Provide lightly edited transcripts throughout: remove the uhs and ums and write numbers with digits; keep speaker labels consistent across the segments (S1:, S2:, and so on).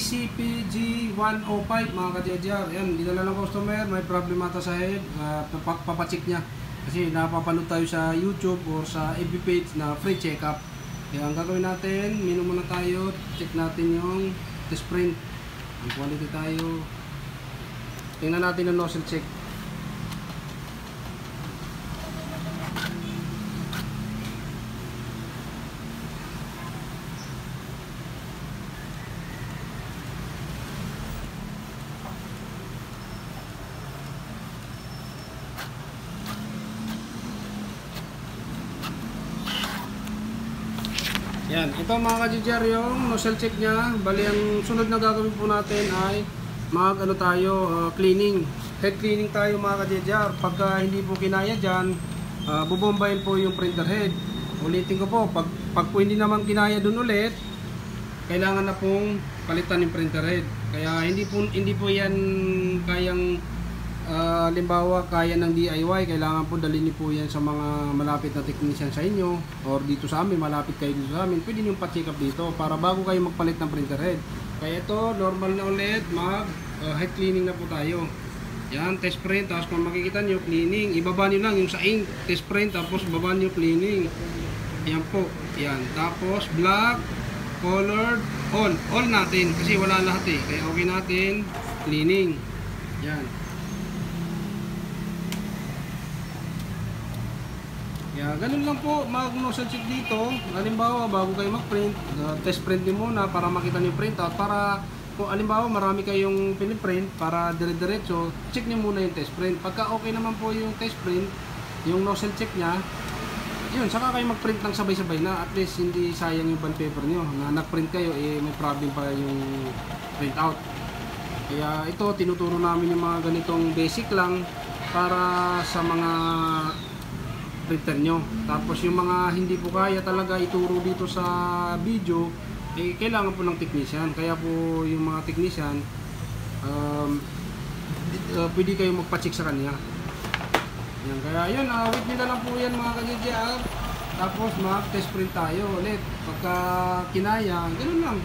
S1: ECPG105 mga ka-JJR. Yan, dinala ng customer, may problem ata sa head, papacheck niya. Kasi napapanood tayo sa YouTube or sa FB page na free check-up. Kaya ang gagawin natin, minum muna tayo, check natin yung test print. Ang quality tayo. Tingnan natin ang nozzle check. Yan, ito mga ka-JJR yung nozzle check niya. Bali, ang sunod na gagawin po natin ay cleaning. Head cleaning tayo mga ka-JJR. Pagka hindi po kinaya dyan, bubombayin po yung printer head. Ulitin ko po, pag po hindi naman kinaya dun ulit, kailangan na pong palitan yung printer head. Kaya hindi po yan kayang halimbawa kaya ng DIY, kailangan po dalhin niyo po yan sa mga malapit na technician sa inyo or dito sa amin, malapit kayo dito sa amin, pwede niyo pa-check up dito para bago kayo magpalit ng printer head. Kaya ito, normal na ulit, head cleaning na po tayo. Yan, test print, tapos kung makikita niyo cleaning, ibaba niyo lang yung sa ink, test print, tapos baba niyo cleaning. Yan po, yan. Tapos black, colored, all natin kasi wala lahat eh. Kaya okay natin, cleaning. Yan. Yeah, ganun lang po mag-nozzle check dito. Halimbawa, bago kayo mag-print, test print din muna para makita niyo yung printout. Para kung halimbawa marami kayong piniprint para dire-diretso, check niyo muna yung test print. Pagka okay naman po yung test print, yung nozzle check niya, yun, saka kayo mag-print ng sabay-sabay na. At least hindi sayang yung bond paper niyo. Na nag-print kayo, may problem pa yung printout. Kaya ito, tinuturo namin yung mga ganitong basic lang para sa mga printer nyo. Tapos yung mga hindi po kaya talaga ituro dito sa video, kailangan po ng technician. Kaya po yung mga technician, pwede kayo magpa-check sa kanya. Yan, kaya yun, wait nyo na lang po yan mga ka-JJR. Tapos mag-test print tayo ulit. Pagka kinaya, ganun lang.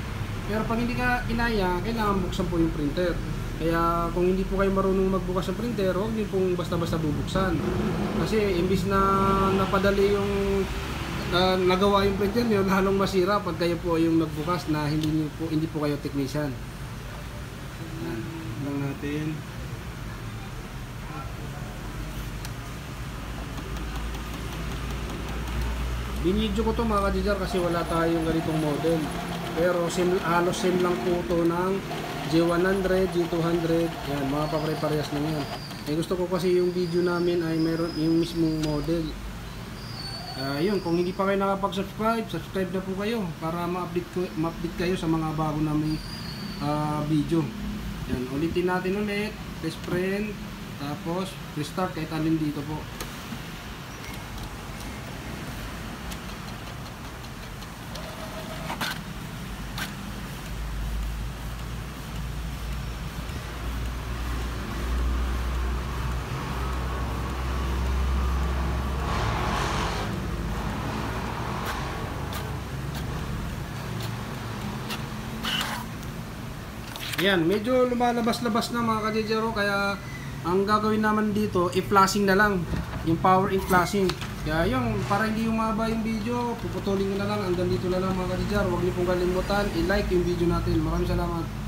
S1: Pero pag hindi ka kinaya, kailangan buksan po yung printer. Kaya kung hindi po kayo marunong magbukas ng printer, huwag niyo pong basta-basta bubuksan. Kasi imbis na napadali yung nagawa yung printer niyo, lalong masira pag kayo po yung nagbukas na hindi po kayo technician. Yan lang natin. Binidyo ko to mga ka-JJR kasi wala tayong ganitong model. Pero halos same lang po to ng G100, G200, yan, mga papare-parehas lang yan. Gusto ko kasi yung video namin ay meron yung mismong model. Yun, kung hindi pa kayo nakapag-subscribe, subscribe na po kayo para ma-update kayo sa mga bago naming video. Yan, ulitin natin ulit, test print, tapos restart kahit alin dito po. Yan, medyo lumalabas-labas na mga ka-JJR, kaya ang gagawin naman dito, i-flashing na lang, yung power in-flashing. Kaya yun, para hindi umaba yung video, puputulin ko na lang, hanggang dito na lang mga ka-JJR. Huwag niyo pong kalimutan, i-like yung video natin. Maraming salamat.